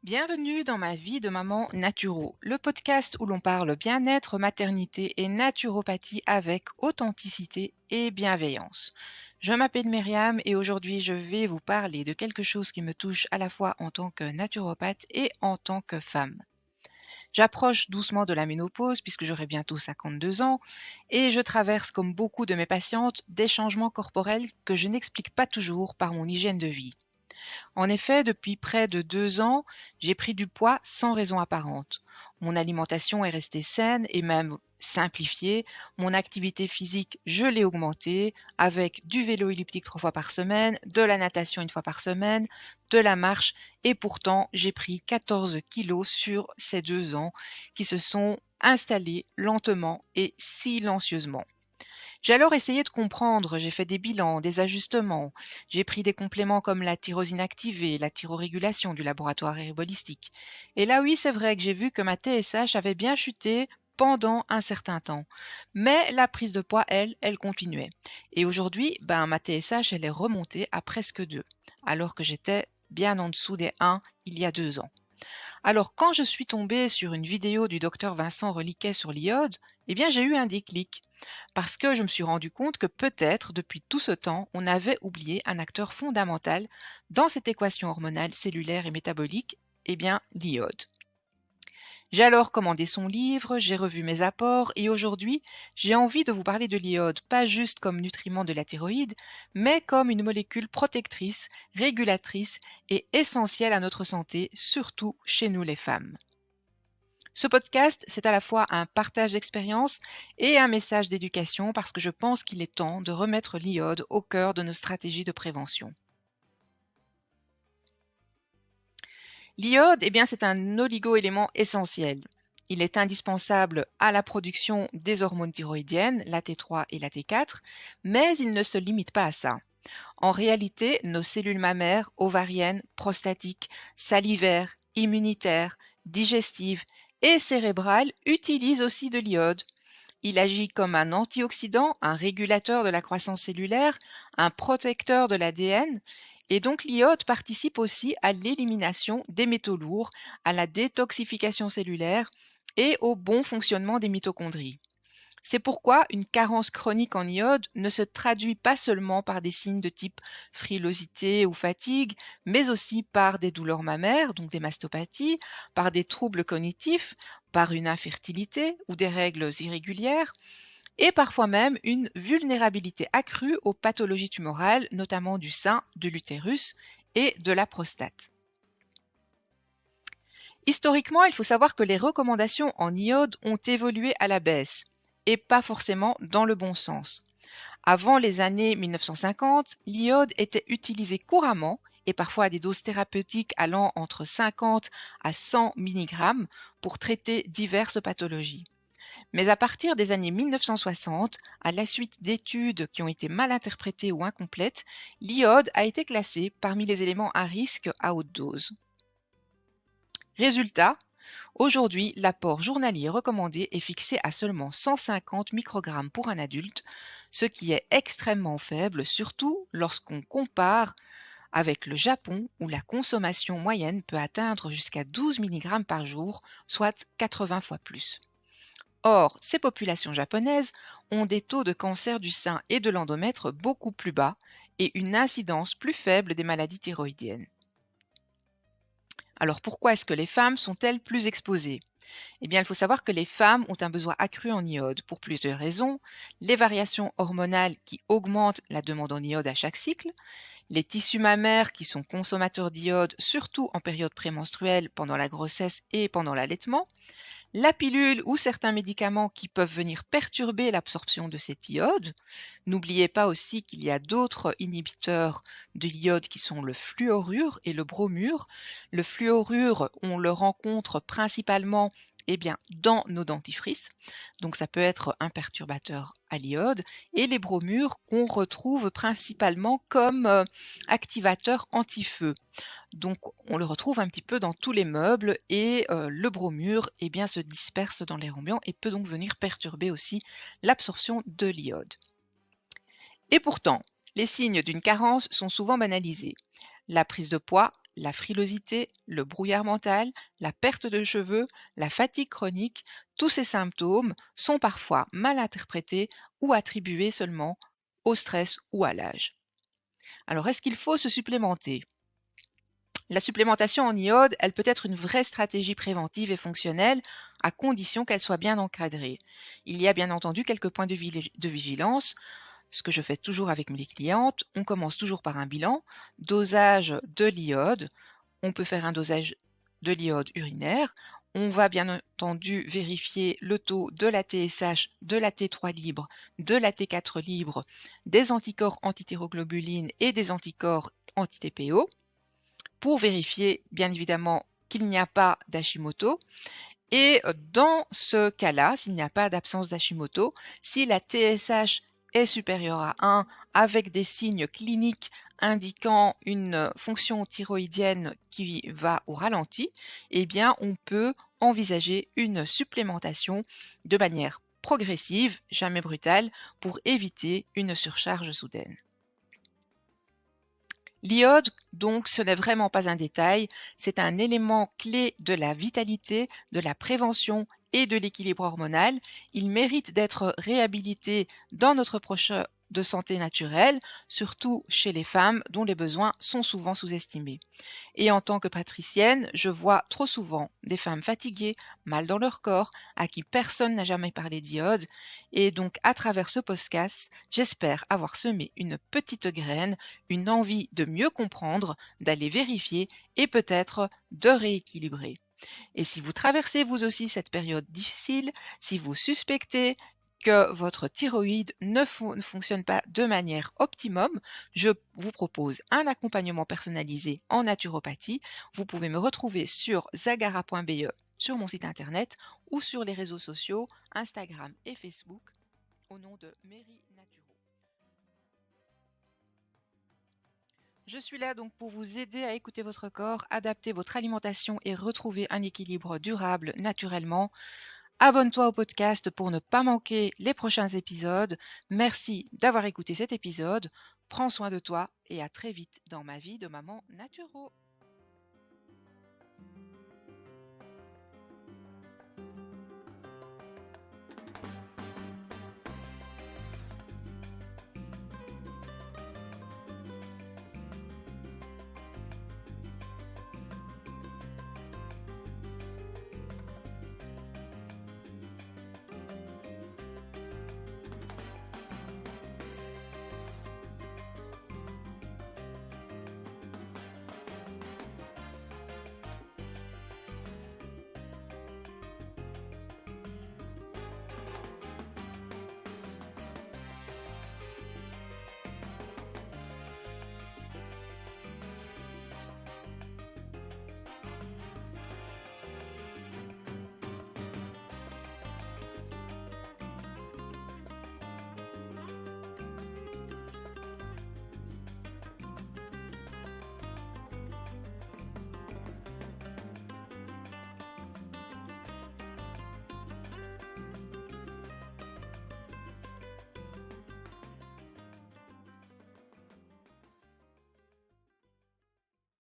Bienvenue dans ma vie de maman naturo, le podcast où l'on parle bien-être, maternité et naturopathie avec authenticité et bienveillance. Je m'appelle Myriam et aujourd'hui je vais vous parler de quelque chose qui me touche à la fois en tant que naturopathe et en tant que femme. J'approche doucement de la ménopause puisque j'aurai bientôt 52 ans et je traverse comme beaucoup de mes patientes des changements corporels que je n'explique pas toujours par mon hygiène de vie. En effet, depuis près de 2 ans, j'ai pris du poids sans raison apparente. Mon alimentation est restée saine et même simplifiée. Mon activité physique, je l'ai augmentée avec du vélo elliptique 3 fois par semaine, de la natation 1 fois par semaine, de la marche et pourtant j'ai pris 14 kilos sur ces 2 ans qui se sont installés lentement et silencieusement. J'ai alors essayé de comprendre, j'ai fait des bilans, des ajustements, j'ai pris des compléments comme la tyrosine activée, la thyrorégulation du laboratoire herbalistique. Et là, oui, c'est vrai que j'ai vu que ma TSH avait bien chuté pendant un certain temps. Mais la prise de poids, elle continuait. Et aujourd'hui, ma TSH, elle est remontée à presque 2, alors que j'étais bien en dessous des 1 il y a 2 ans. Alors, quand je suis tombée sur une vidéo du docteur Vincent Reliquet sur l'iode, j'ai eu un déclic. Parce que je me suis rendu compte que peut-être, depuis tout ce temps, on avait oublié un acteur fondamental dans cette équation hormonale, cellulaire et métabolique, l'iode. J'ai alors commandé son livre, j'ai revu mes apports et aujourd'hui, j'ai envie de vous parler de l'iode, pas juste comme nutriment de la thyroïde, mais comme une molécule protectrice, régulatrice et essentielle à notre santé, surtout chez nous les femmes. Ce podcast, c'est à la fois un partage d'expérience et un message d'éducation parce que je pense qu'il est temps de remettre l'iode au cœur de nos stratégies de prévention. L'iode, c'est un oligo-élément essentiel. Il est indispensable à la production des hormones thyroïdiennes, la T3 et la T4, mais il ne se limite pas à ça. En réalité, nos cellules mammaires, ovariennes, prostatiques, salivaires, immunitaires, digestives et cérébrales utilisent aussi de l'iode. Il agit comme un antioxydant, un régulateur de la croissance cellulaire, un protecteur de l'ADN. Et donc l'iode participe aussi à l'élimination des métaux lourds, à la détoxification cellulaire et au bon fonctionnement des mitochondries. C'est pourquoi une carence chronique en iode ne se traduit pas seulement par des signes de type frilosité ou fatigue, mais aussi par des douleurs mammaires, donc des mastopathies, par des troubles cognitifs, par une infertilité ou des règles irrégulières, et parfois même une vulnérabilité accrue aux pathologies tumorales, notamment du sein, de l'utérus et de la prostate. Historiquement, il faut savoir que les recommandations en iode ont évolué à la baisse, et pas forcément dans le bon sens. Avant les années 1950, l'iode était utilisé couramment et parfois à des doses thérapeutiques allant entre 50 à 100 mg pour traiter diverses pathologies. Mais à partir des années 1960, à la suite d'études qui ont été mal interprétées ou incomplètes, l'iode a été classé parmi les éléments à risque à haute dose. Résultat, aujourd'hui, l'apport journalier recommandé est fixé à seulement 150 microgrammes pour un adulte, ce qui est extrêmement faible, surtout lorsqu'on compare avec le Japon où la consommation moyenne peut atteindre jusqu'à 12 mg par jour, soit 80 fois plus. Or, ces populations japonaises ont des taux de cancer du sein et de l'endomètre beaucoup plus bas et une incidence plus faible des maladies thyroïdiennes. Alors pourquoi est-ce que les femmes sont-elles plus exposées? Il faut savoir que les femmes ont un besoin accru en iode pour plusieurs raisons. Les variations hormonales qui augmentent la demande en iode à chaque cycle, les tissus mammaires qui sont consommateurs d'iode, surtout en période prémenstruelle, pendant la grossesse et pendant l'allaitement, la pilule ou certains médicaments qui peuvent venir perturber l'absorption de cet iode. N'oubliez pas aussi qu'il y a d'autres inhibiteurs de l'iode qui sont le fluorure et le bromure. Le fluorure, on le rencontre principalement dans nos dentifrices, donc ça peut être un perturbateur à l'iode, et les bromures qu'on retrouve principalement comme activateurs anti-feu. Donc on le retrouve un petit peu dans tous les meubles et le bromure se disperse dans l'air ambiant et peut donc venir perturber aussi l'absorption de l'iode. Et pourtant, les signes d'une carence sont souvent banalisés. La prise de poids, la frilosité, le brouillard mental, la perte de cheveux, la fatigue chronique, tous ces symptômes sont parfois mal interprétés ou attribués seulement au stress ou à l'âge. Alors, est-ce qu'il faut se supplémenter? La supplémentation en iode, elle peut être une vraie stratégie préventive et fonctionnelle à condition qu'elle soit bien encadrée. Il y a bien entendu quelques points de vigilance. Ce que je fais toujours avec mes clientes, on commence toujours par un bilan, dosage de l'iode. On peut faire un dosage de l'iode urinaire. On va bien entendu vérifier le taux de la TSH, de la T3 libre, de la T4 libre, des anticorps antithyroglobulines et des anticorps anti-TPO pour vérifier bien évidemment qu'il n'y a pas d'Hashimoto. Et dans ce cas-là, s'il n'y a pas d'absence d'Hashimoto, si la TSH est supérieure à 1 avec des signes cliniques indiquant une fonction thyroïdienne qui va au ralenti, eh bien on peut envisager une supplémentation de manière progressive, jamais brutale, pour éviter une surcharge soudaine. L'iode, donc, ce n'est vraiment pas un détail, c'est un élément clé de la vitalité, de la prévention et de l'équilibre hormonal. Il mérite d'être réhabilité dans notre proche de santé naturelle, surtout chez les femmes dont les besoins sont souvent sous-estimés. Et en tant que patricienne, je vois trop souvent des femmes fatiguées, mal dans leur corps, à qui personne n'a jamais parlé d'iode. Et donc, à travers ce podcast, j'espère avoir semé une petite graine, une envie de mieux comprendre, d'aller vérifier et peut-être de rééquilibrer. Et si vous traversez vous aussi cette période difficile, si vous suspectez que votre thyroïde ne fonctionne pas de manière optimum, je vous propose un accompagnement personnalisé en naturopathie. Vous pouvez me retrouver sur zagara.be sur mon site internet ou sur les réseaux sociaux Instagram et Facebook au nom de Mary Naturo. Je suis là donc pour vous aider à écouter votre corps, adapter votre alimentation et retrouver un équilibre durable naturellement. Abonne-toi au podcast pour ne pas manquer les prochains épisodes. Merci d'avoir écouté cet épisode. Prends soin de toi et à très vite dans ma vie de maman naturo.